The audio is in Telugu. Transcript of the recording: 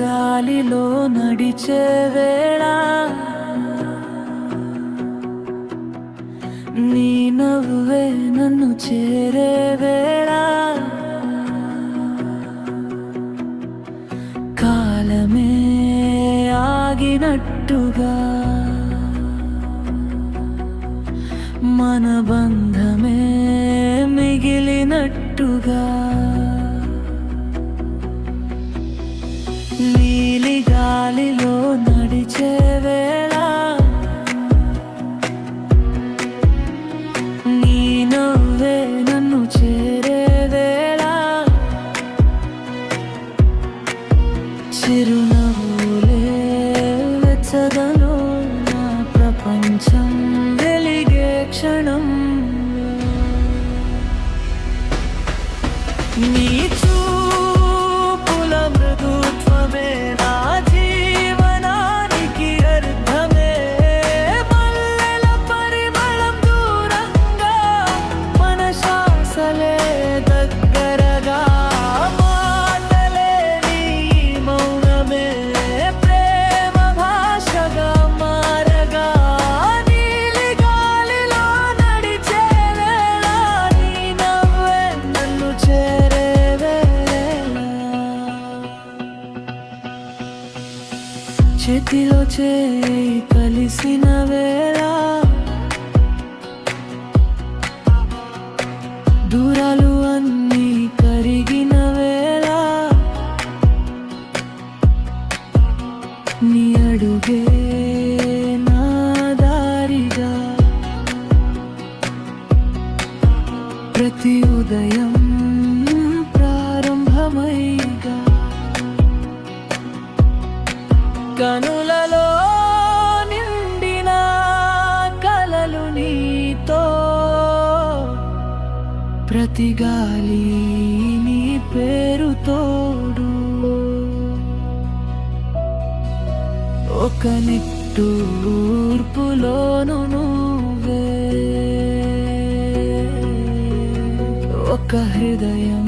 గాలిలో నడిచే వేళ నీ నవ్వే నన్ను చేరే వేళ కాలమే ఆగినట్టుగా మన బంధమే మిగిలినట్టుగా నీలి గాలిలో నడిచే వేళ నీ నవ్వే నన్ను చేరే వేళ చిరునవ్వులే వెచ్చదలో నా ప్రపంచం వెలిగే క్షణం నీ చూపుల మృదుత్వమే నా జీవనానికి అర్థమే మల్లెల పరిమళం దూరంగా మన శ్వాసలే దగ్గరగా మాటలే నీ మౌనమే ప్రేమ భాషగా మారగా నీలి గాలిలో నడిచే వేళ నీ నవ్వే నన్ను చేరే వేళ చేతిలో చేయి కలిసిన వేళ దూరాలు అన్నీ కరిగిన వేళ నీ అడుగే నా దారిగా ప్రతి ఉదయం ప్రారంభమైగా కనులలో నిండిన కలలు నీతో ప్రతి గాలి నీ పేరు తోడు ఒక నిట్టూర్పులోను నువ్వే ఒక హృదయం